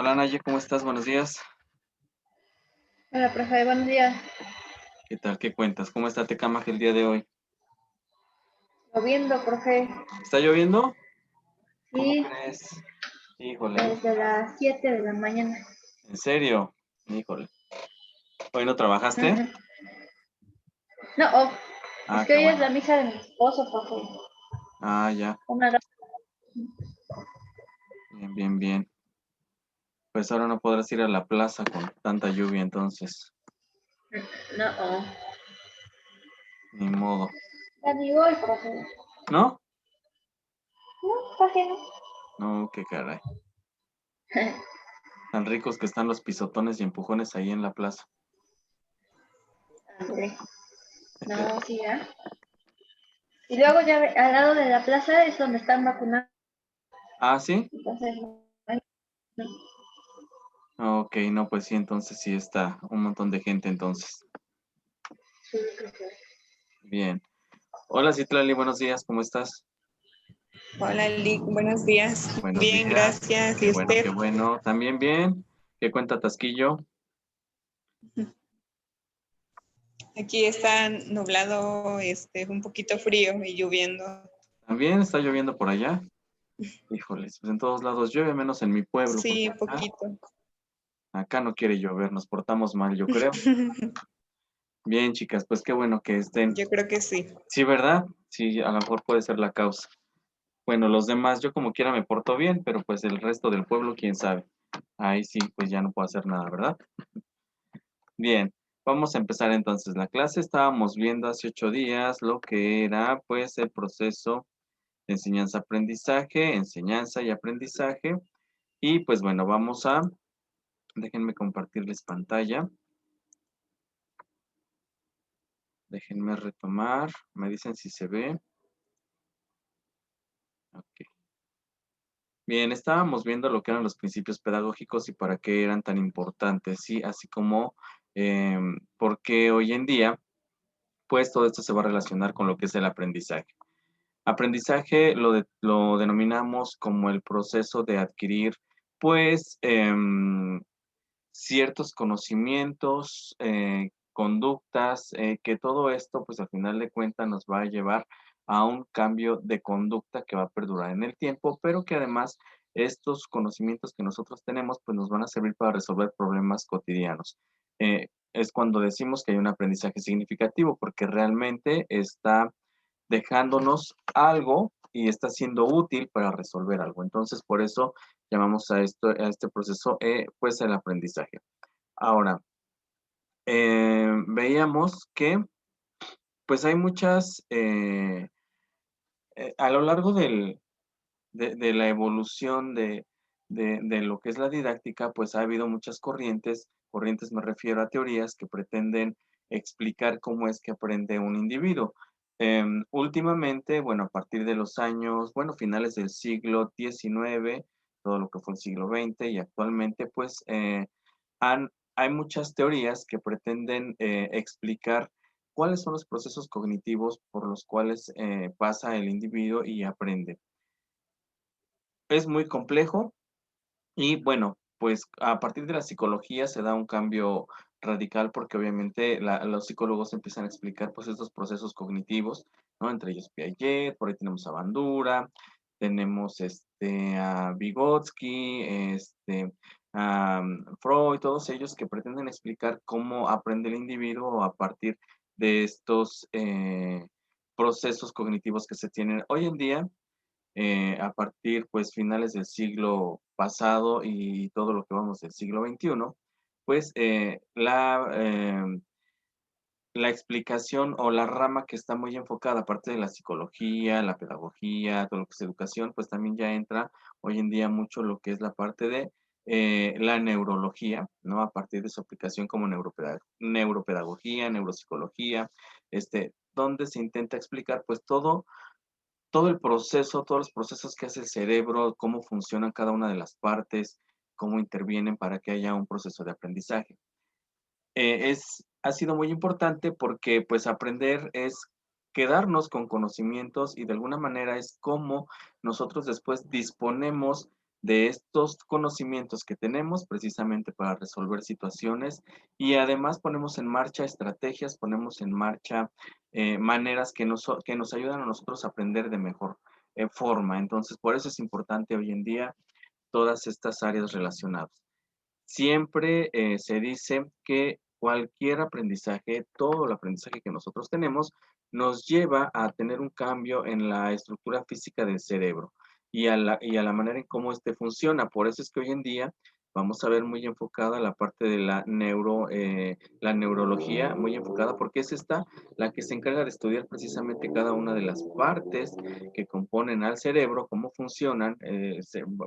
Hola Naye, ¿cómo estás? Buenos días. Hola, profe, buenos días. ¿Qué tal? ¿Qué cuentas? ¿Cómo está Tecamac el día de hoy? Lloviendo, profe. ¿Está lloviendo? ¿Cómo Sí, crees? Híjole, desde las 7 de la mañana. ¿en serio? Híjole. ¿Hoy no trabajaste? Ujú. No, es Ah, que qué hoy es bueno. la misa de mi esposo, profe. Ah, ya. Una hora. Bien, bien, bien. Pues ahora no podrás ir a la plaza con tanta lluvia, entonces. No, Ni modo. ya ni voy, profe. ¿No? No, casi no. No, qué caray. Tan ricos que están los pisotones y empujones ahí en la plaza. Ándale. No, sí, ¿eh? Y luego ya al lado de la plaza es donde están vacunando. Ah, ¿sí? Entonces, no, no. Ok, no, pues sí, entonces sí está un montón de gente entonces. Sí, profe. Bien. Hola, Citlali, buenos días, ¿cómo estás? Hola, Lick, buenos días. Buenos Bien, días. gracias. Qué ¿Y bueno, usted? qué bueno. También bien. ¿Qué cuenta Tasquillo? Aquí está nublado, un poquito frío y lloviendo. ¿También está lloviendo por allá? Híjoles, pues en todos lados llueve, menos en mi pueblo, porque Sí, acá, poquito. acá no quiere llover, nos portamos mal, yo creo. Bien, chicas, pues qué bueno que estén. Yo creo que sí. Sí, ¿verdad? Sí, a lo mejor puede ser la causa. Bueno, los demás, yo como quiera me porto bien, pero pues el resto del pueblo, quién sabe. Ahí sí, pues ya no puedo hacer nada, ¿verdad? Bien, vamos a empezar entonces la clase. Estábamos viendo hace 8 días lo que era pues el proceso de enseñanza-aprendizaje, enseñanza y aprendizaje. Y pues bueno, déjenme compartirles pantalla. Déjenme retomar. Me dicen si se ve. Ok. Bien, estábamos viendo lo que eran los principios pedagógicos y para qué eran tan importantes, ¿sí? Así como por qué hoy en día, pues todo esto se va a relacionar con lo que es el aprendizaje. Aprendizaje lo denominamos como el proceso de adquirir, pues, ciertos conocimientos, conductas, que todo esto, pues al final de cuentas nos va a llevar a un cambio de conducta que va a perdurar en el tiempo, pero que además estos conocimientos que nosotros tenemos, pues nos van a servir para resolver problemas cotidianos. Es cuando decimos que hay un aprendizaje significativo, porque realmente está dejándonos algo y está siendo útil para resolver algo. Entonces, por eso llamamos a este proceso, pues el aprendizaje. Ahora, veíamos que pues hay muchas, a lo largo de la evolución de lo que es la didáctica, pues ha habido muchas corrientes me refiero a teorías que pretenden explicar cómo es que aprende un individuo. Últimamente, bueno, a partir de los años, bueno, finales del siglo XIX, todo lo que fue el siglo XX y actualmente, pues hay muchas teorías que pretenden explicar cuáles son los procesos cognitivos por los cuales pasa el individuo y aprende. Es muy complejo y bueno, pues a partir de la psicología se da un cambio radical porque obviamente los psicólogos empiezan a explicar pues estos procesos cognitivos, ¿no? Entre ellos Piaget, por ahí tenemos a Bandura, tenemos a Vygotsky, a Freud, todos ellos que pretenden explicar cómo aprende el individuo a partir de estos procesos cognitivos que se tienen hoy en día a partir, pues, finales del siglo pasado y todo lo que vamos del siglo XXI, pues, la explicación o la rama que está muy enfocada, aparte de la psicología, la pedagogía, todo lo que es educación, pues también ya entra hoy en día mucho lo que es la parte de la neurología, ¿no? A partir de su aplicación como neuropedagogía, neuropsicología, donde se intenta explicar, pues, todo el proceso, todos los procesos que hace el cerebro, cómo funcionan cada una de las partes, cómo intervienen para que haya un proceso de aprendizaje. Ha sido muy importante porque pues aprender es quedarnos con conocimientos y de alguna manera es cómo nosotros después disponemos de estos conocimientos que tenemos precisamente para resolver situaciones y además ponemos en marcha estrategias, ponemos en marcha maneras que nos ayudan a nosotros a aprender de mejor forma. Entonces, por eso es importante hoy en día todas estas áreas relacionadas. Siempre se dice que cualquier aprendizaje, todo el aprendizaje que nosotros tenemos, nos lleva a tener un cambio en la estructura física del cerebro y a la manera en cómo este funciona. Por eso es que hoy en día vamos a ver muy enfocada la parte de la neurología, muy enfocada, porque es esta la que se encarga de estudiar precisamente cada una de las partes que componen al cerebro, cómo funcionan,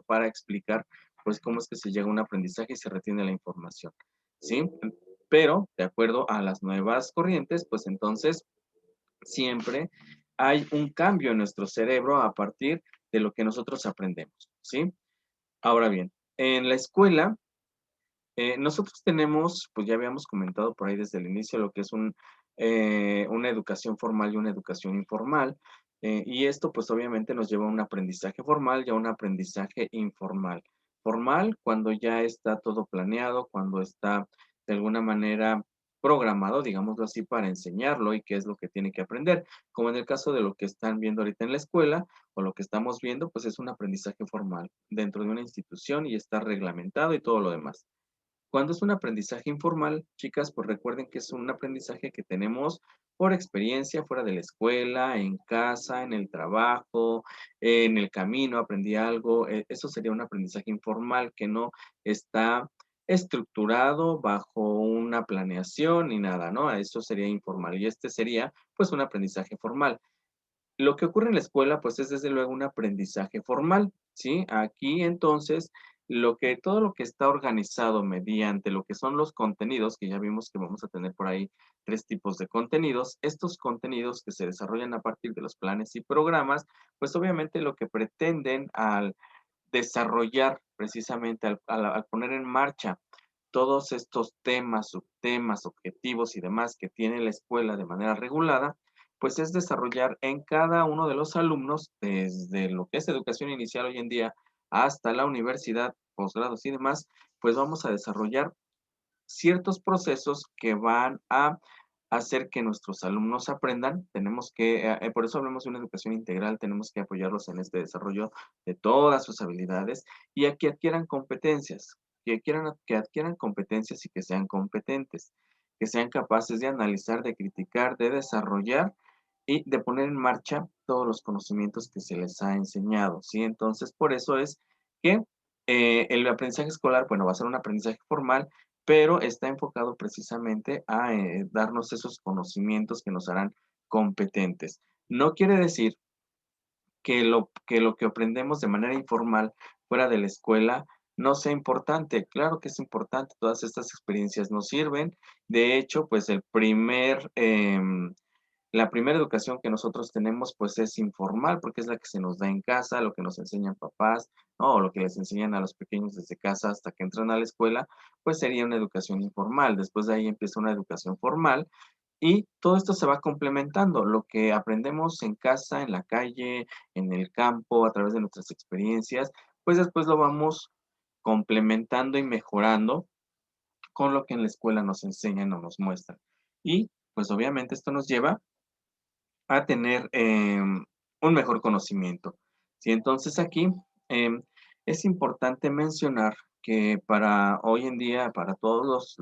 para explicar pues cómo es que se llega a un aprendizaje y se retiene la información, ¿sí? Pero, de acuerdo a las nuevas corrientes, pues entonces siempre hay un cambio en nuestro cerebro a partir de lo que nosotros aprendemos, ¿sí? Ahora bien, en la escuela, nosotros tenemos, pues ya habíamos comentado por ahí desde el inicio, lo que es una educación formal y una educación informal. Y esto, pues obviamente nos lleva a un aprendizaje formal y a un aprendizaje informal. Formal, cuando ya está todo planeado, cuando está de alguna manera programado, digámoslo así, para enseñarlo y qué es lo que tiene que aprender. Como en el caso de lo que están viendo ahorita en la escuela o lo que estamos viendo, pues es un aprendizaje formal dentro de una institución y está reglamentado y todo lo demás. Cuando es un aprendizaje informal, chicas, pues recuerden que es un aprendizaje que tenemos por experiencia fuera de la escuela, en casa, en el trabajo, en el camino, aprendí algo. Eso sería un aprendizaje informal que no está estructurado bajo una planeación ni nada, ¿no? Eso sería informal y este sería pues un aprendizaje formal. Lo que ocurre en la escuela, pues, es desde luego un aprendizaje formal, ¿sí? Aquí, entonces, todo lo que está organizado mediante lo que son los contenidos, que ya vimos que vamos a tener por ahí 3 tipos de contenidos. Estos contenidos que se desarrollan a partir de los planes y programas, pues, obviamente, lo que pretenden al desarrollar precisamente al poner en marcha todos estos temas, subtemas, objetivos y demás que tiene la escuela de manera regulada, pues es desarrollar en cada uno de los alumnos, desde lo que es educación inicial hoy en día hasta la universidad, posgrados y demás, pues vamos a desarrollar ciertos procesos que van a hacer que nuestros alumnos aprendan. Por eso hablamos de una educación integral, tenemos que apoyarlos en este desarrollo de todas sus habilidades y a que adquieran competencias, que adquieran competencias y que sean competentes, que sean capaces de analizar, de criticar, de desarrollar y de poner en marcha todos los conocimientos que se les ha enseñado, ¿sí? Entonces, por eso es que el aprendizaje escolar, bueno, va a ser un aprendizaje formal, pero está enfocado precisamente a darnos esos conocimientos que nos harán competentes. No quiere decir que lo que aprendemos de manera informal fuera de la escuela no sea importante. Claro que es importante, todas estas experiencias nos sirven. De hecho, pues la primera educación que nosotros tenemos, pues es informal, porque es la que se nos da en casa, lo que nos enseñan papás, ¿no? O lo que les enseñan a los pequeños desde casa hasta que entran a la escuela, pues sería una educación informal. Después de ahí empieza una educación formal y todo esto se va complementando. Lo que aprendemos en casa, en la calle, en el campo, a través de nuestras experiencias, pues después lo vamos complementando y mejorando con lo que en la escuela nos enseñan o nos muestran. Y pues obviamente esto nos lleva a tener un mejor conocimiento. Sí, entonces aquí em, es importante mencionar que para hoy en día, para todos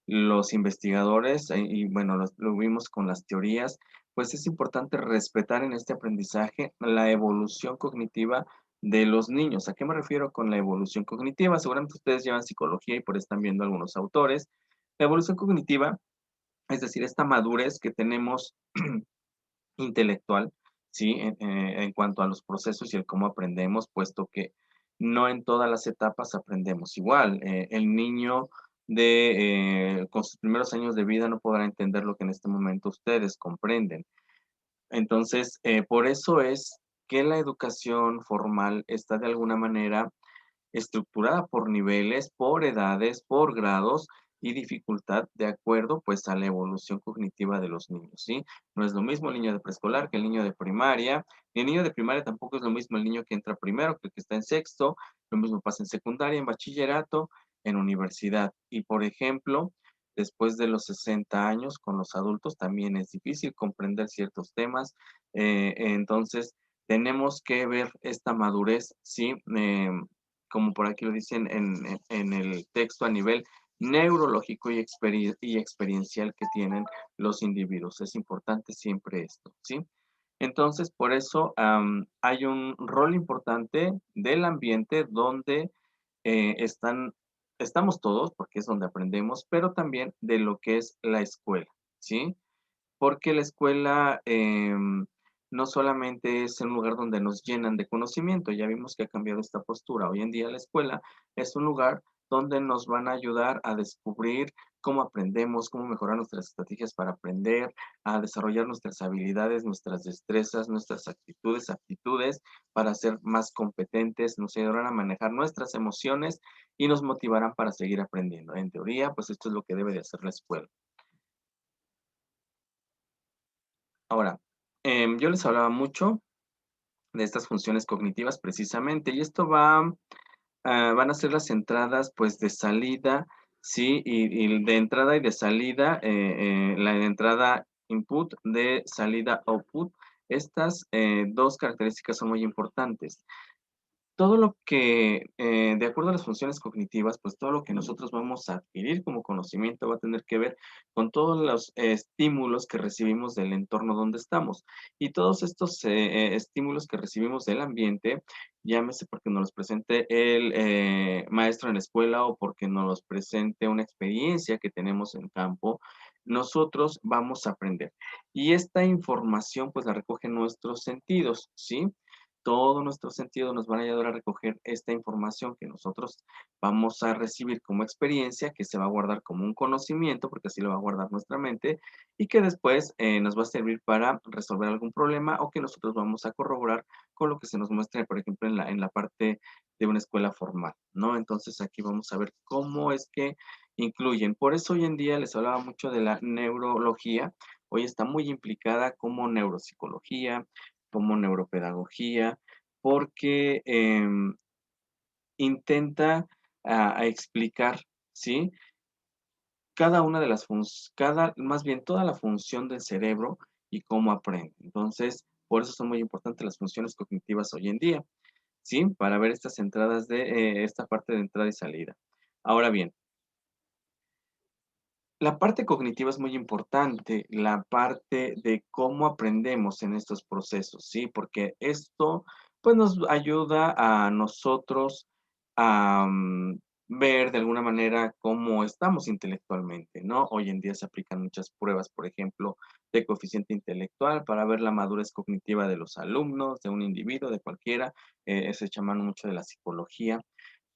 los investigadores, y bueno, lo vimos con las teorías, pues es importante respetar en este aprendizaje la evolución cognitiva de los niños. ¿A qué me refiero con la evolución cognitiva? Seguramente ustedes llevan psicología y por eso están viendo algunos autores. La evolución cognitiva, es decir, esta madurez que tenemos intelectual, ¿sí? En cuanto a los procesos y el cómo aprendemos, puesto que no en todas las etapas aprendemos igual. El niño con sus primeros años de vida no podrá entender lo que en este momento ustedes comprenden. Entonces, por eso es que la educación formal está de alguna manera estructurada por niveles, por edades, por grados, y dificultad de acuerdo pues a la evolución cognitiva de los niños, ¿sí? No es lo mismo el niño de preescolar que el niño de primaria, y el niño de primaria tampoco es lo mismo el niño que entra primero que el que está en sexto, lo mismo pasa en secundaria, en bachillerato, en universidad. Y por ejemplo, después de los 60 años con los adultos también es difícil comprender ciertos temas, entonces tenemos que ver esta madurez, ¿sí? Como por aquí lo dicen en el texto a nivel neurológico y experiencial que tienen los individuos. Es importante siempre esto, ¿sí? Entonces, por eso hay un rol importante del ambiente donde estamos todos, porque es donde aprendemos, pero también de lo que es la escuela, ¿sí? Porque la escuela no solamente es un lugar donde nos llenan de conocimiento, ya vimos que ha cambiado esta postura. Hoy en día la escuela es un lugar donde nos van a ayudar a descubrir cómo aprendemos, cómo mejorar nuestras estrategias para aprender, a desarrollar nuestras habilidades, nuestras destrezas, nuestras actitudes, aptitudes para ser más competentes, nos ayudarán a manejar nuestras emociones y nos motivarán para seguir aprendiendo. En teoría, pues esto es lo que debe de hacer la escuela. Ahora, yo les hablaba mucho de estas funciones cognitivas precisamente, y esto van a ser las entradas, pues, de salida, ¿sí? Y de entrada y de salida, la entrada input, de salida output. Estas 2 características son muy importantes. Todo lo que, de acuerdo a las funciones cognitivas, pues todo lo que nosotros vamos a adquirir como conocimiento va a tener que ver con todos los estímulos que recibimos del entorno donde estamos. Y todos estos estímulos que recibimos del ambiente, llámese porque nos los presente el maestro en la escuela o porque nos los presente una experiencia que tenemos en campo, nosotros vamos a aprender. Y esta información, pues la recogen nuestros sentidos, ¿sí? Todos nuestros sentidos nos van a ayudar a recoger esta información que nosotros vamos a recibir como experiencia, que se va a guardar como un conocimiento, porque así lo va a guardar nuestra mente, y que después nos va a servir para resolver algún problema o que nosotros vamos a corroborar con lo que se nos muestre, por ejemplo, en la parte de una escuela formal, ¿no? Entonces aquí vamos a ver cómo es que incluyen. Por eso hoy en día les hablaba mucho de la neurología. Hoy está muy implicada como neuropsicología, como neuropedagogía, porque intenta a explicar, ¿sí? Cada una de las más bien toda la función del cerebro y cómo aprende. Entonces, por eso son muy importantes las funciones cognitivas hoy en día, ¿sí? Para ver estas entradas de esta parte de entrada y salida. Ahora bien, la parte cognitiva es muy importante, la parte de cómo aprendemos en estos procesos, ¿sí? Porque esto, pues, nos ayuda a nosotros a ver de alguna manera cómo estamos intelectualmente, ¿no? Hoy en día se aplican muchas pruebas, por ejemplo, de coeficiente intelectual para ver la madurez cognitiva de los alumnos, de un individuo, de cualquiera, se echa mano mucho de la psicología.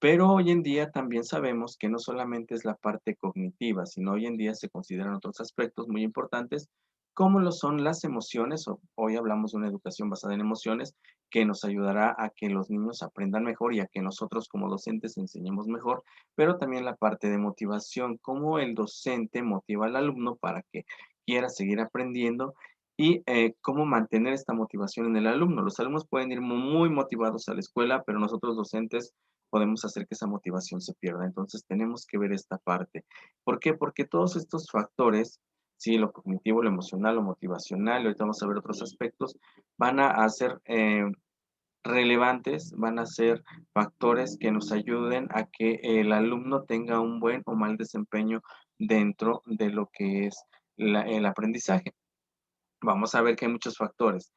Pero hoy en día también sabemos que no solamente es la parte cognitiva, sino hoy en día se consideran otros aspectos muy importantes, como lo son las emociones. Hoy hablamos de una educación basada en emociones que nos ayudará a que los niños aprendan mejor y a que nosotros como docentes enseñemos mejor, pero también la parte de motivación, cómo el docente motiva al alumno para que quiera seguir aprendiendo y cómo mantener esta motivación en el alumno. Los alumnos pueden ir muy motivados a la escuela, pero nosotros docentes podemos hacer que esa motivación se pierda. Entonces tenemos que ver esta parte. ¿Por qué? Porque todos estos factores, sí, lo cognitivo, lo emocional, lo motivacional, y ahorita vamos a ver otros aspectos, van a ser relevantes, van a ser factores que nos ayuden a que el alumno tenga un buen o mal desempeño dentro de lo que es el aprendizaje. Vamos a ver que hay muchos factores.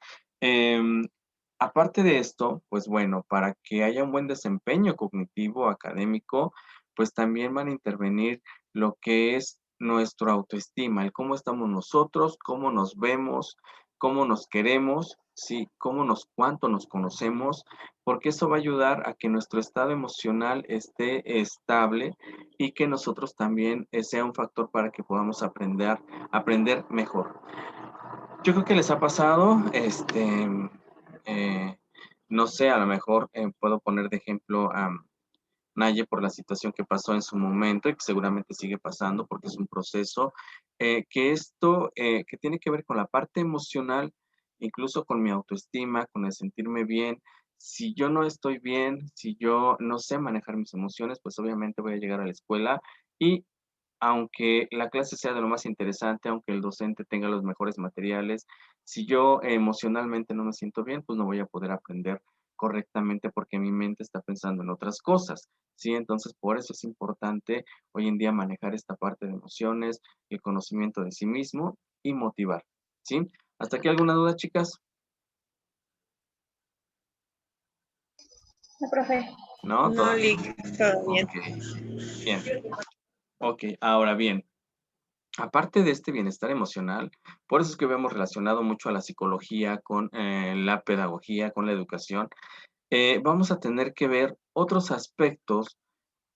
Aparte de esto, pues bueno, para que haya un buen desempeño cognitivo, académico, pues también van a intervenir lo que es nuestra autoestima, el cómo estamos nosotros, cómo nos vemos, cómo nos queremos, sí, cuánto nos conocemos, porque eso va a ayudar a que nuestro estado emocional esté estable y que nosotros también sea un factor para que podamos aprender mejor. Yo creo que les ha pasado, eh, no sé, a lo mejor puedo poner de ejemplo Naye, por la situación que pasó en su momento y que seguramente sigue pasando porque es un proceso, que esto, que tiene que ver con la parte emocional, incluso con mi autoestima, con el sentirme bien. Si yo no estoy bien, si yo no sé manejar mis emociones, pues obviamente voy a llegar a la escuela y aunque la clase sea de lo más interesante, aunque el docente tenga los mejores materiales, si yo emocionalmente no me siento bien, pues no voy a poder aprender correctamente porque mi mente está pensando en otras cosas, ¿sí? Entonces, por eso es importante hoy en día manejar esta parte de emociones, el conocimiento de sí mismo y motivar, ¿sí? ¿Hasta aquí alguna duda, chicas? No, profe. ¿No? No, ¿Todo bien? Lick, todo bien. Ok, bien. Ok, ahora bien. Aparte de este bienestar emocional, por eso es que vemos relacionado mucho a la psicología con la pedagogía, con la educación, vamos a tener que ver otros aspectos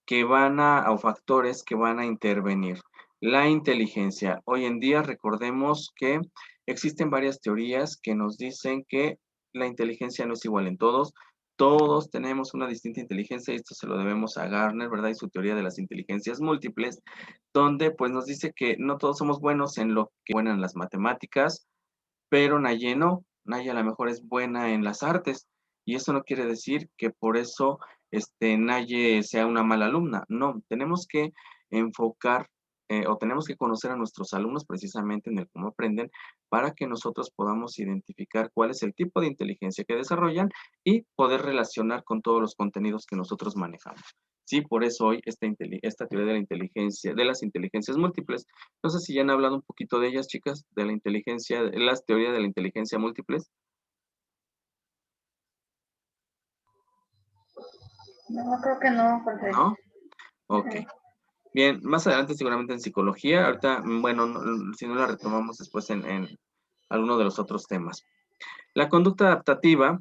que o factores que van a intervenir. La inteligencia. Hoy en día recordemos que existen varias teorías que nos dicen que la inteligencia no es igual en todos. Todos tenemos una distinta inteligencia y esto se lo debemos a Garner, ¿verdad? Y su teoría de las inteligencias múltiples, donde pues nos dice que no todos somos buenos en lo que buenas en las matemáticas, pero Naye no. Naye a lo mejor es buena en las artes y eso no quiere decir que por eso Naye sea una mala alumna. No, tenemos que enfocar o tenemos que conocer a nuestros alumnos precisamente en el cómo aprenden para que nosotros podamos identificar cuál es el tipo de inteligencia que desarrollan y poder relacionar con todos los contenidos que nosotros manejamos. Sí, por eso hoy esta teoría de la inteligencia, de las inteligencias múltiples. No sé si ya han hablado un poquito de ellas, chicas, de la inteligencia, de las teorías de la inteligencia múltiples, No, creo que no, profe. ¿no? Ok. Bien, más adelante seguramente en psicología, ahorita, bueno, si no la retomamos después en alguno de los otros temas. La conducta adaptativa,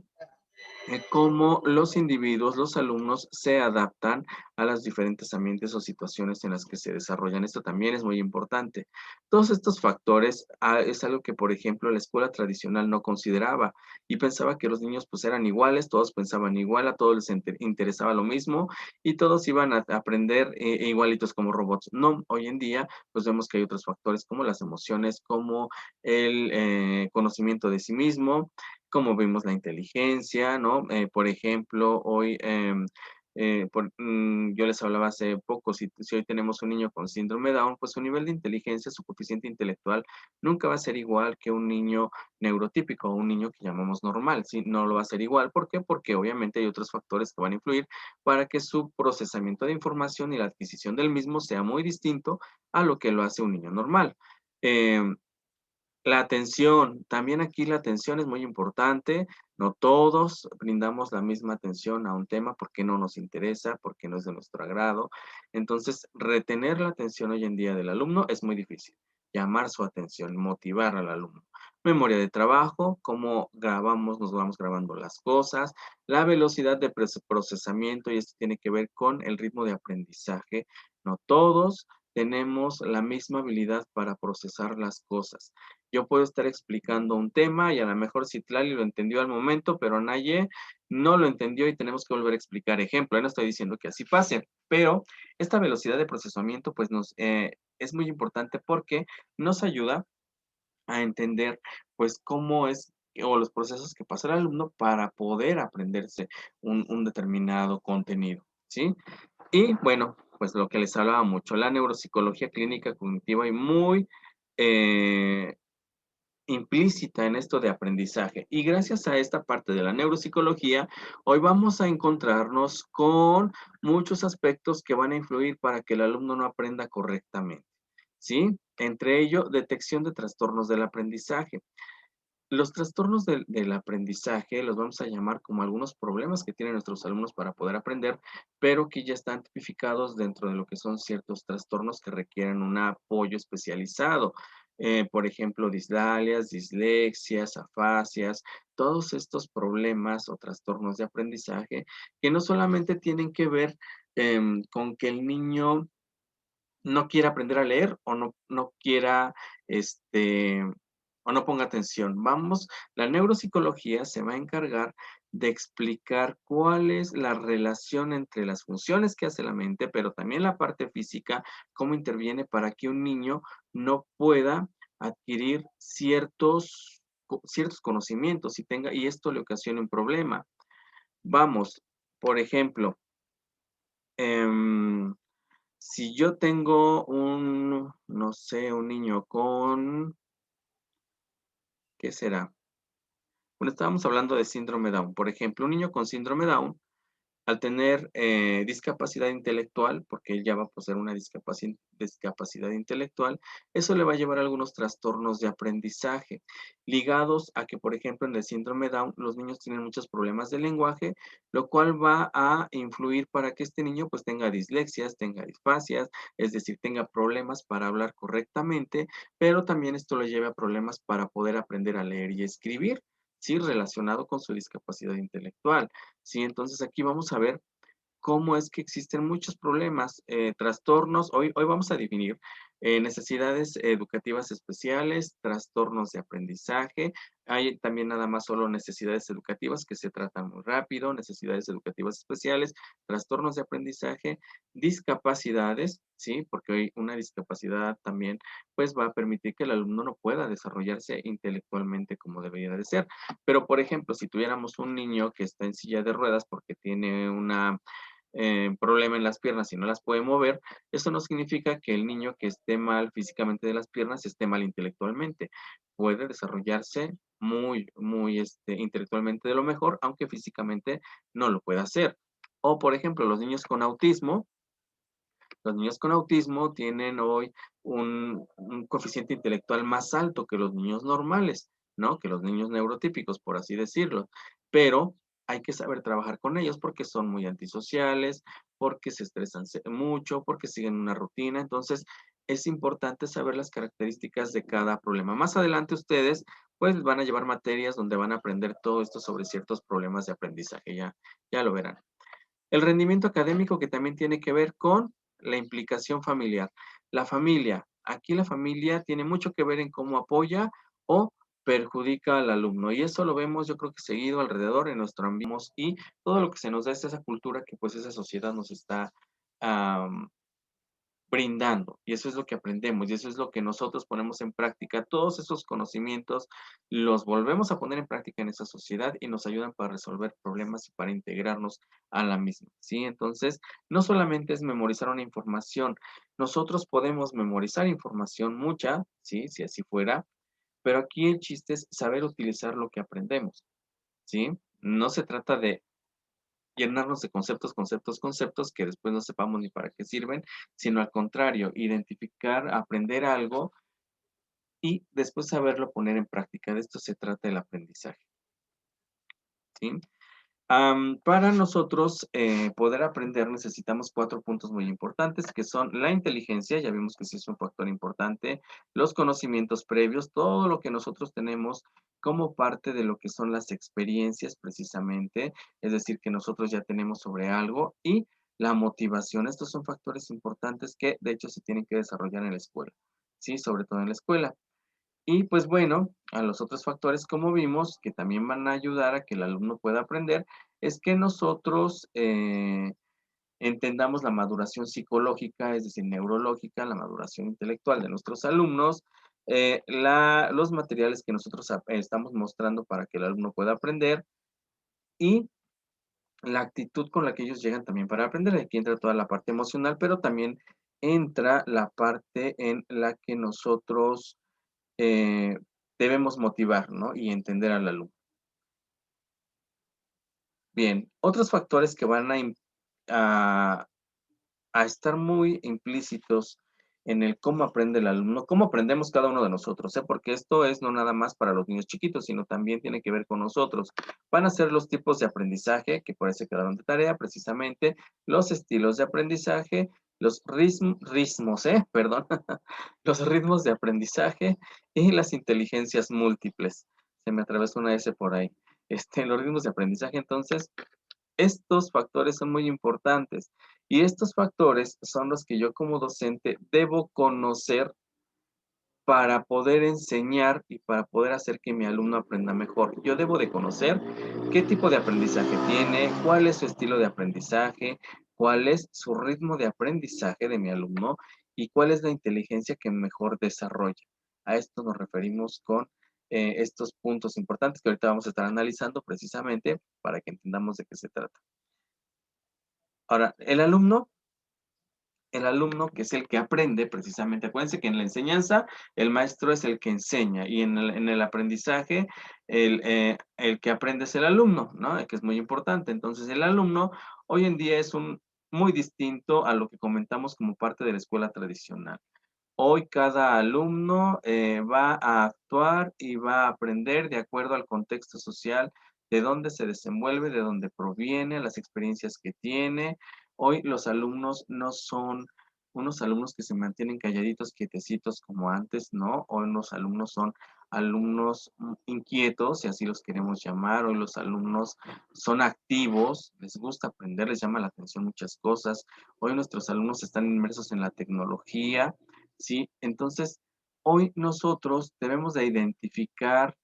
cómo los individuos, los alumnos, se adaptan a los diferentes ambientes o situaciones en las que se desarrollan. Esto también es muy importante. Todos estos factores es algo que, por ejemplo, la escuela tradicional no consideraba y pensaba que los niños pues eran iguales, todos pensaban igual, a todos les interesaba lo mismo y todos iban a aprender igualitos como robots. No, hoy en día pues vemos que hay otros factores como las emociones, como el conocimiento de sí mismo, como vimos la inteligencia, ¿no? Por ejemplo, hoy, yo les hablaba hace poco, si hoy tenemos un niño con síndrome Down, pues su nivel de inteligencia, su coeficiente intelectual, nunca va a ser igual que un niño neurotípico o un niño que llamamos normal, ¿sí? No lo va a ser igual. ¿Por qué? Porque obviamente hay otros factores que van a influir para que su procesamiento de información y la adquisición del mismo sea muy distinto a lo que lo hace un niño normal. Em, la atención, también aquí la atención es muy importante. No todos brindamos la misma atención a un tema porque no nos interesa, porque no es de nuestro agrado. Entonces, retener la atención hoy en día del alumno es muy difícil. Llamar su atención, motivar al alumno. Memoria de trabajo, cómo grabamos, nos vamos grabando las cosas, la velocidad de procesamiento, y esto tiene que ver con el ritmo de aprendizaje. No todos tenemos la misma habilidad para procesar las cosas. Yo puedo estar explicando un tema y a lo mejor Citlali lo entendió al momento, pero Naye no lo entendió y tenemos que volver a explicar. Ejemplo, no estoy diciendo que así pase, pero esta velocidad de procesamiento pues es muy importante porque nos ayuda a entender pues cómo es o los procesos que pasa el alumno para poder aprenderse un determinado contenido, ¿sí? Y bueno, pues lo que les hablaba mucho, la neuropsicología clínica cognitiva y muy eh, implícita en esto de aprendizaje. Y gracias a esta parte de la neuropsicología, hoy vamos a encontrarnos con muchos aspectos que van a influir para que el alumno no aprenda correctamente, ¿sí? Entre ello, detección de trastornos del aprendizaje. Los trastornos del aprendizaje los vamos a llamar como algunos problemas que tienen nuestros alumnos para poder aprender, pero que ya están tipificados dentro de lo que son ciertos trastornos que requieren un apoyo especializado. Por ejemplo, dislalias, dislexias, afasias, todos estos problemas o trastornos de aprendizaje que no solamente tienen que ver con que el niño no quiera aprender a leer o no quiera este, o no ponga atención. Vamos, la neuropsicología se va a encargar de explicar cuál es la relación entre las funciones que hace la mente, pero también la parte física, cómo interviene para que un niño no pueda adquirir ciertos conocimientos y esto le ocasiona un problema. Vamos, por ejemplo, em, si yo tengo no sé, un niño con, ¿qué será? Bueno, estábamos hablando de síndrome Down. Por ejemplo, un niño con síndrome Down, al tener discapacidad intelectual, porque él ya va a poseer una discapacidad intelectual, eso le va a llevar a algunos trastornos de aprendizaje, ligados a que, por ejemplo, en el síndrome Down, los niños tienen muchos problemas de lenguaje, lo cual va a influir para que este niño pues tenga dislexias, tenga disfasias, es decir, tenga problemas para hablar correctamente, pero también esto le lleva a problemas para poder aprender a leer y escribir, sí, relacionado con su discapacidad intelectual. Sí, entonces aquí vamos a ver cómo es que existen muchos problemas, trastornos. Hoy vamos a definir necesidades educativas especiales, trastornos de aprendizaje. Hay también nada más solo necesidades educativas que se tratan muy rápido, necesidades educativas especiales, trastornos de aprendizaje, discapacidades, ¿sí? Porque hoy una discapacidad también pues va a permitir que el alumno no pueda desarrollarse intelectualmente como debería de ser. Pero, por ejemplo, si tuviéramos un niño que está en silla de ruedas porque tiene una problema en las piernas y no las puede mover, eso no significa que el niño que esté mal físicamente de las piernas esté mal intelectualmente. Puede desarrollarse muy intelectualmente de lo mejor, aunque físicamente no lo pueda hacer. O, por ejemplo, los niños con autismo tienen hoy un coeficiente intelectual más alto que los niños normales, ¿no? Que los niños neurotípicos, por así decirlo. Pero hay que saber trabajar con ellos porque son muy antisociales, porque se estresan mucho, porque siguen una rutina. Entonces, es importante saber las características de cada problema. Más adelante ustedes, pues, van a llevar materias donde van a aprender todo esto sobre ciertos problemas de aprendizaje. Ya lo verán. El rendimiento académico que también tiene que ver con la implicación familiar. La familia, aquí la familia tiene mucho que ver en cómo apoya o perjudica al alumno. Y eso lo vemos, yo creo que seguido alrededor en nuestro ambiente y todo lo que se nos da es esa cultura que pues esa sociedad nos está brindando. Y eso es lo que aprendemos y eso es lo que nosotros ponemos en práctica. Todos esos conocimientos los volvemos a poner en práctica en esa sociedad y nos ayudan para resolver problemas y para integrarnos a la misma, ¿sí? Entonces, no solamente es memorizar una información, nosotros podemos memorizar información mucha, ¿sí? Si así fuera, pero aquí el chiste es saber utilizar lo que aprendemos, ¿sí? No se trata de llenarnos de conceptos que después no sepamos ni para qué sirven, sino al contrario, identificar, aprender algo y después saberlo poner en práctica. De esto se trata el aprendizaje, ¿sí? Para nosotros poder aprender necesitamos 4 puntos muy importantes, que son la inteligencia, ya vimos que sí es un factor importante, los conocimientos previos, todo lo que nosotros tenemos como parte de lo que son las experiencias precisamente, es decir, que nosotros ya tenemos sobre algo, y la motivación. Estos son factores importantes que de hecho se tienen que desarrollar en la escuela, ¿sí? Sobre todo en la escuela. Y pues bueno, a los otros factores, como vimos, que también van a ayudar a que el alumno pueda aprender, es que nosotros entendamos la maduración psicológica, es decir, neurológica, la maduración intelectual de nuestros alumnos, los materiales que nosotros estamos mostrando para que el alumno pueda aprender y la actitud con la que ellos llegan también para aprender. Aquí entra toda la parte emocional, pero también entra la parte en la que nosotros eh, debemos motivar, ¿no? Y entender al alumno. Bien, otros factores que van a, a estar muy implícitos en el cómo aprende el alumno, cómo aprendemos cada uno de nosotros, ¿eh? Porque esto es no nada más para los niños chiquitos, sino también tiene que ver con nosotros. Van a ser los tipos de aprendizaje, que por eso quedaron de tarea, precisamente, los estilos de aprendizaje, los ritmos, perdón, los ritmos de aprendizaje y las inteligencias múltiples. Se me atravesó una S por ahí. Los ritmos de aprendizaje, entonces, estos factores son muy importantes y estos factores son los que yo como docente debo conocer para poder enseñar y para poder hacer que mi alumno aprenda mejor. Yo debo de conocer qué tipo de aprendizaje tiene, cuál es su estilo de aprendizaje, cuál es su ritmo de aprendizaje de mi alumno y cuál es la inteligencia que mejor desarrolla. A esto nos referimos con estos puntos importantes que ahorita vamos a estar analizando precisamente para que entendamos de qué se trata. Ahora, el alumno que es el que aprende precisamente. Acuérdense que en la enseñanza el maestro es el que enseña y en el aprendizaje el que aprende es el alumno, ¿no? Que es muy importante. Entonces el alumno hoy en día es muy distinto a lo que comentamos como parte de la escuela tradicional. Hoy cada alumno va a actuar y va a aprender de acuerdo al contexto social, de dónde se desenvuelve, de dónde proviene, las experiencias que tiene. Hoy los alumnos no son unos alumnos que se mantienen calladitos, quietecitos como antes, ¿no? Hoy los alumnos son alumnos inquietos, si así los queremos llamar. Hoy los alumnos son activos, les gusta aprender, les llama la atención muchas cosas. Hoy nuestros alumnos están inmersos en la tecnología. ¿Sí? Entonces, hoy nosotros debemos de identificar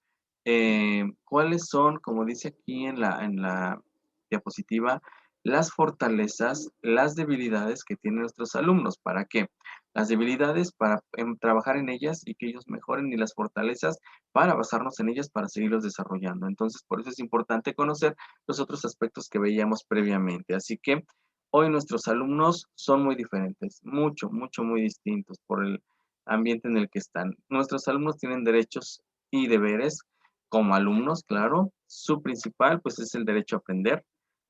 cuáles son, como dice aquí en la diapositiva, las fortalezas, las debilidades que tienen nuestros alumnos. ¿Para qué? Las debilidades para trabajar en ellas y que ellos mejoren y las fortalezas para basarnos en ellas para seguirlos desarrollando. Entonces, por eso es importante conocer los otros aspectos que veíamos previamente. Así que hoy nuestros alumnos son muy diferentes, muy distintos por el ambiente en el que están. Nuestros alumnos tienen derechos y deberes como alumnos, claro. Su principal, pues, es el derecho a aprender,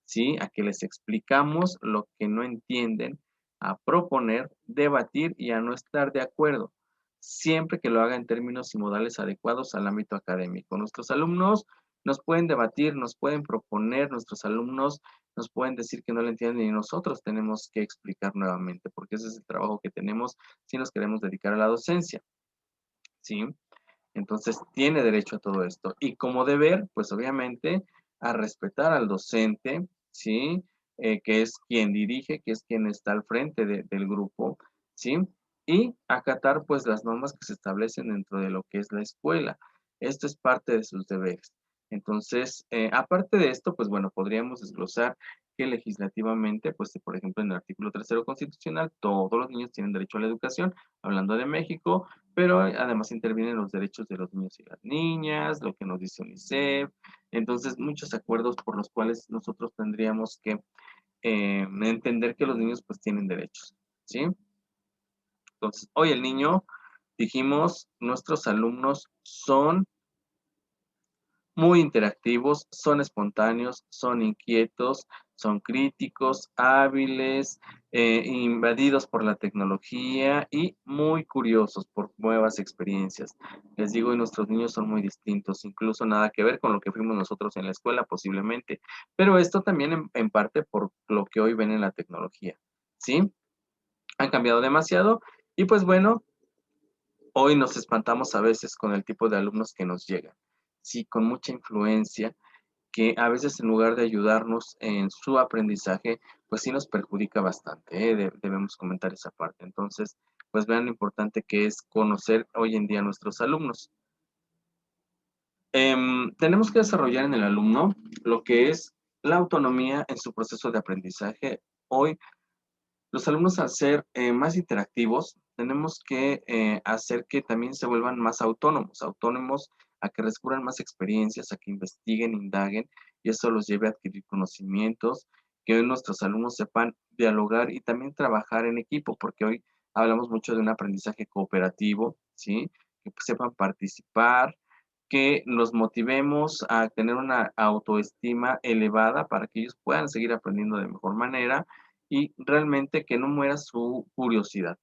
¿sí? A que les explicamos lo que no entienden, a proponer, debatir y a no estar de acuerdo, siempre que lo haga en términos y modales adecuados al ámbito académico. Nuestros alumnos nos pueden debatir, nos pueden proponer, nuestros alumnos nos pueden decir que no lo entienden y nosotros tenemos que explicar nuevamente, porque ese es el trabajo que tenemos si nos queremos dedicar a la docencia, ¿sí? Entonces, tiene derecho a todo esto. Y como deber, pues obviamente, a respetar al docente, ¿sí? Que es quien dirige, que es quien está al frente del grupo, ¿sí? Y acatar, pues, las normas que se establecen dentro de lo que es la escuela. Esto es parte de sus deberes. Entonces, aparte de esto, pues bueno, podríamos desglosar que legislativamente, pues, por ejemplo, en el artículo 3 constitucional, todos los niños tienen derecho a la educación, hablando de México, pero además intervienen los derechos de los niños y las niñas, lo que nos dice UNICEF, entonces muchos acuerdos por los cuales nosotros tendríamos que entender que los niños pues tienen derechos, ¿sí? Entonces, hoy el niño, dijimos, nuestros alumnos son muy interactivos, son espontáneos, son inquietos, son críticos, hábiles, invadidos por la tecnología y muy curiosos por nuevas experiencias. Les digo, y nuestros niños son muy distintos, incluso nada que ver con lo que fuimos nosotros en la escuela posiblemente, pero esto también en parte por lo que hoy ven en la tecnología, ¿sí? Han cambiado demasiado y pues bueno, hoy nos espantamos a veces con el tipo de alumnos que nos llegan, sí, con mucha influencia, que a veces en lugar de ayudarnos en su aprendizaje, pues sí nos perjudica bastante, ¿eh? Debemos comentar esa parte. Entonces, pues vean lo importante que es conocer hoy en día a nuestros alumnos. Tenemos que desarrollar en el alumno lo que es la autonomía en su proceso de aprendizaje. Hoy los alumnos, al ser más interactivos, tenemos que hacer que también se vuelvan más autónomos a que descubran más experiencias, a que investiguen, indaguen, y eso los lleve a adquirir conocimientos, que hoy nuestros alumnos sepan dialogar y también trabajar en equipo, porque hoy hablamos mucho de un aprendizaje cooperativo, ¿sí? Que pues, sepan participar, que los motivemos a tener una autoestima elevada para que ellos puedan seguir aprendiendo de mejor manera y realmente que no muera su curiosidad.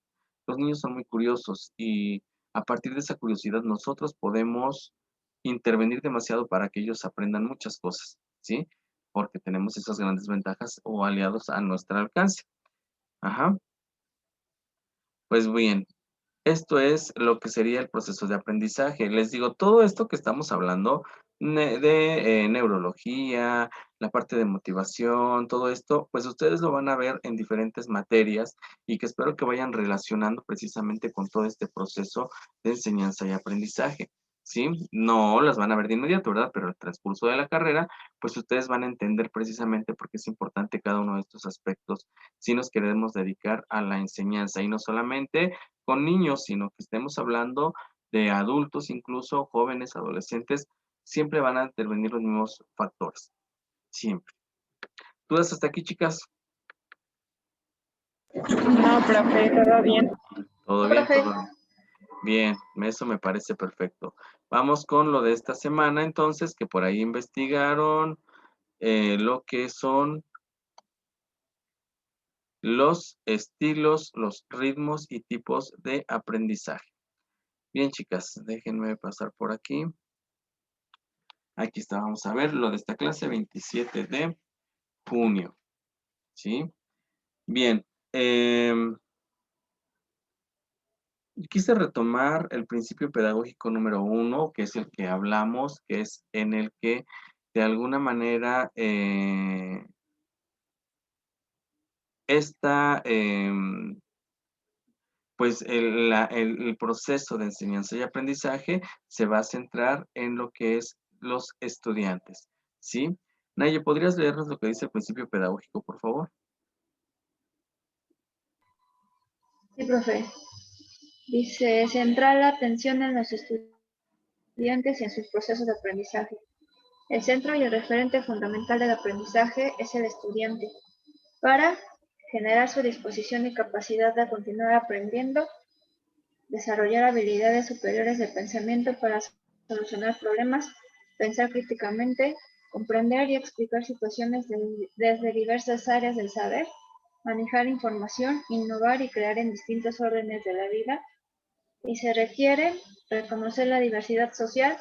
Los niños son muy curiosos y a partir de esa curiosidad nosotros podemos intervenir demasiado para que ellos aprendan muchas cosas, ¿sí? Porque tenemos esas grandes ventajas o aliados a nuestro alcance. Ajá. Pues bien, esto es lo que sería el proceso de aprendizaje. Les digo, todo esto que estamos hablando de neurología, la parte de motivación, todo esto, pues ustedes lo van a ver en diferentes materias y que espero que vayan relacionando precisamente con todo este proceso de enseñanza y aprendizaje. ¿Sí? No las van a ver de inmediato, ¿verdad? Pero el transcurso de la carrera, pues ustedes van a entender precisamente por qué es importante cada uno de estos aspectos si nos queremos dedicar a la enseñanza y no solamente con niños, sino que estemos hablando de adultos, incluso jóvenes, adolescentes, siempre van a intervenir los mismos factores, siempre. ¿Dudas hasta aquí, chicas? No, profe, todo bien. ¿Todo bien? Profe, ¿Todo bien? Bien, eso me parece perfecto. Vamos con lo de esta semana, entonces, que por ahí investigaron lo que son los estilos, los ritmos y tipos de aprendizaje. Bien, chicas, déjenme pasar por aquí. Aquí está, vamos a ver lo de esta clase, 27 de junio. ¿Sí? Bien. Quise retomar el principio pedagógico número 1, que es el que hablamos, que es en el que de alguna manera esta, pues el proceso de enseñanza y aprendizaje se va a centrar en lo que es los estudiantes, ¿sí? Naye, ¿podrías leernos lo que dice el principio pedagógico, por favor? sí, profe. Dice, centrar la atención en los estudiantes y en sus procesos de aprendizaje. El centro y el referente fundamental del aprendizaje es el estudiante, para generar su disposición y capacidad de continuar aprendiendo, desarrollar habilidades superiores de pensamiento para solucionar problemas, pensar críticamente, comprender y explicar situaciones desde diversas áreas del saber, manejar información, innovar y crear en distintos órdenes de la vida, y se requiere reconocer la diversidad social,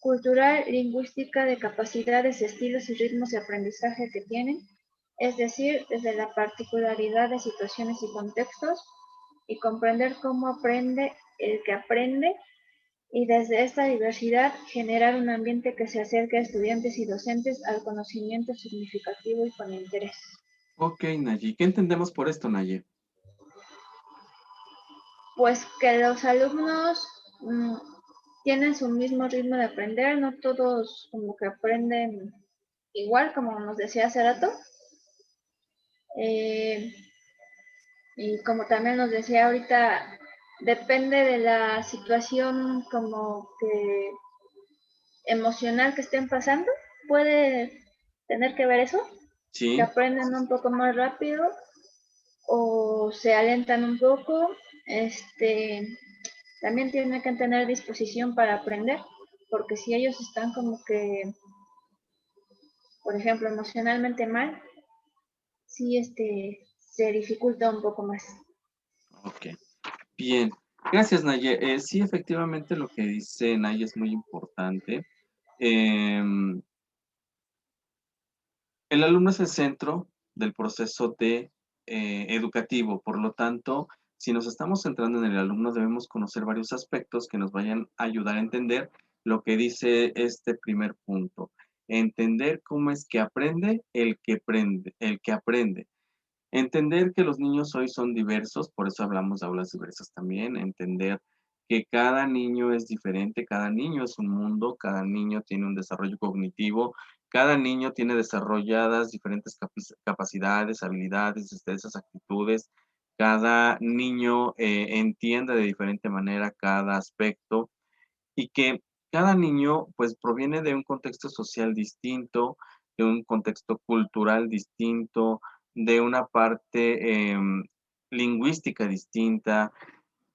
cultural, lingüística de capacidades, estilos y ritmos de aprendizaje que tienen, es decir, desde la particularidad de situaciones y contextos, y comprender cómo aprende el que aprende, y desde esta diversidad generar un ambiente que se acerque a estudiantes y docentes al conocimiento significativo y con interés. Ok, Naye. ¿Qué entendemos por esto, Naye? Pues que los alumnos tienen su mismo ritmo de aprender, no todos como que aprenden igual, como nos decía hace rato. Eh, y como también nos decía ahorita, depende de la situación como que emocional que estén pasando, puede tener que ver eso, que Sí. aprenden un poco más rápido o se alentan un poco. También tienen que tener disposición para aprender, porque si ellos están como que, por ejemplo, emocionalmente mal, sí se dificulta un poco más. Ok. Bien. Gracias, Naye. Sí, efectivamente, lo que dice Naye es muy importante. El alumno es el centro del proceso educativo, por lo tanto, si nos estamos centrando en el alumno, debemos conocer varios aspectos que nos vayan a ayudar a entender lo que dice este primer punto. Entender cómo es que aprende el que aprende, el que aprende. Entender que los niños hoy son diversos, por eso hablamos de aulas diversas también, entender que cada niño es diferente, cada niño es un mundo, cada niño tiene un desarrollo cognitivo, cada niño tiene desarrolladas diferentes capacidades, habilidades, destrezas, actitudes, cada niño entiende de diferente manera cada aspecto y que cada niño pues proviene de un contexto social distinto, de un contexto cultural distinto, de una parte lingüística distinta,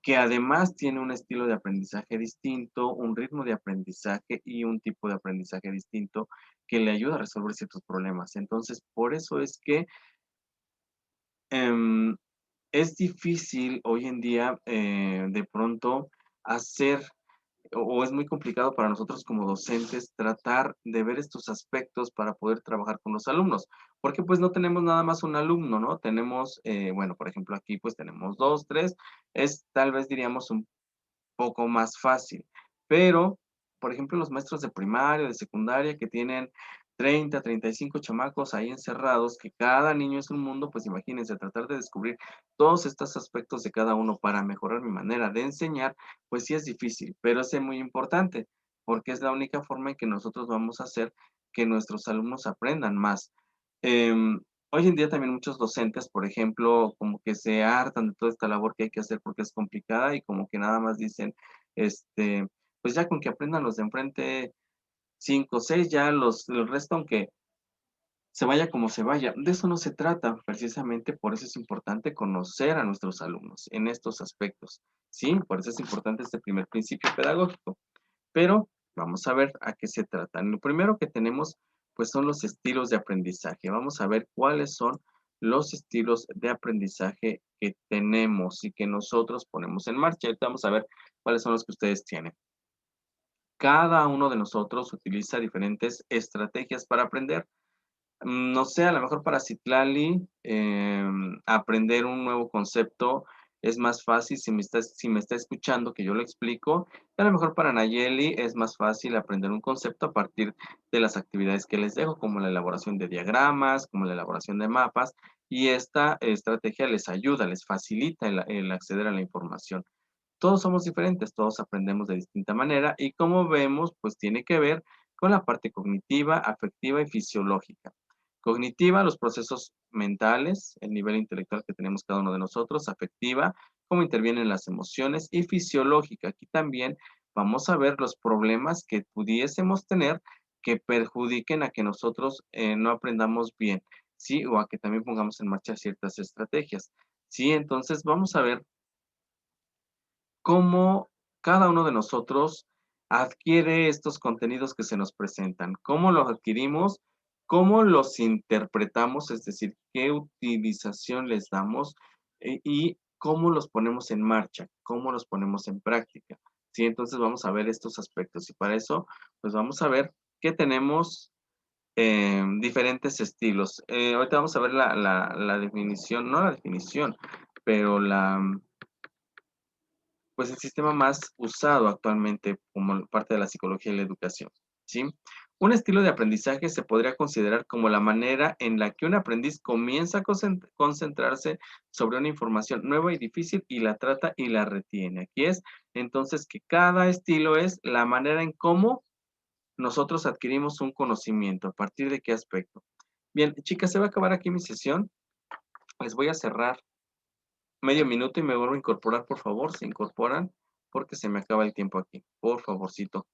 que además tiene un estilo de aprendizaje distinto, un ritmo de aprendizaje y un tipo de aprendizaje distinto que le ayuda a resolver ciertos problemas. Entonces, por eso es que em, es difícil hoy en día de pronto hacer o es muy complicado para nosotros como docentes tratar de ver estos aspectos para poder trabajar con los alumnos, porque pues no tenemos nada más un alumno, ¿no? Tenemos, bueno, por ejemplo, aquí pues tenemos dos, tres, es tal vez diríamos un poco más fácil, pero por ejemplo, los maestros de primaria, de secundaria, que tienen 30, 35 chamacos ahí encerrados, que cada niño es un mundo, pues imagínense, tratar de descubrir todos estos aspectos de cada uno para mejorar mi manera de enseñar, pues sí es difícil, pero es muy importante, porque es la única forma en que nosotros vamos a hacer que nuestros alumnos aprendan más. Em, Hoy en día también muchos docentes, por ejemplo, como que se hartan de toda esta labor que hay que hacer porque es complicada y como que nada más dicen, pues ya con que aprendan los de enfrente 5 o 6, ya el resto, aunque se vaya como se vaya. De eso no se trata, precisamente por eso es importante conocer a nuestros alumnos en estos aspectos, ¿sí? Por eso es importante este primer principio pedagógico. Pero vamos a ver a qué se trata. Lo primero que tenemos, pues son los estilos de aprendizaje. Vamos a ver cuáles son los estilos de aprendizaje que tenemos y que nosotros ponemos en marcha. Ahorita vamos a ver cuáles son los que ustedes tienen. Cada uno de nosotros utiliza diferentes estrategias para aprender. No sé, a lo mejor para Citlali, aprender un nuevo concepto es más fácil si me está escuchando que yo lo explico. A lo mejor para Nayeli es más fácil aprender un concepto a partir de las actividades que les dejo, como la elaboración de diagramas, como la elaboración de mapas, y esta estrategia les ayuda, les facilita el acceder a la información. Todos somos diferentes, todos aprendemos de distinta manera y como vemos, pues tiene que ver con la parte cognitiva, afectiva y fisiológica. Cognitiva, los procesos mentales, el nivel intelectual que tenemos cada uno de nosotros, afectiva, cómo intervienen las emociones y fisiológica. Aquí también vamos a ver los problemas que pudiésemos tener que perjudiquen a que nosotros no aprendamos bien, ¿sí? O a que también pongamos en marcha ciertas estrategias, ¿sí? Entonces vamos a ver cómo cada uno de nosotros adquiere estos contenidos que se nos presentan, cómo los adquirimos, cómo los interpretamos, es decir, qué utilización les damos y cómo los ponemos en marcha, cómo los ponemos en práctica. Sí, entonces vamos a ver estos aspectos y para eso, pues vamos a ver que tenemos diferentes estilos. Ahorita vamos a ver la definición, no la definición, pero pues el sistema más usado actualmente como parte de la psicología y la educación, ¿sí? Un estilo de aprendizaje se podría considerar como la manera en la que un aprendiz comienza a concentrarse sobre una información nueva y difícil y la trata y la retiene. Aquí es entonces que cada estilo es la manera en cómo nosotros adquirimos un conocimiento, a partir de qué aspecto. Bien, chicas, se va a acabar aquí mi sesión. Les voy a cerrar medio minuto y me vuelvo a incorporar, por favor, se incorporan porque se me acaba el tiempo aquí, por favorcito.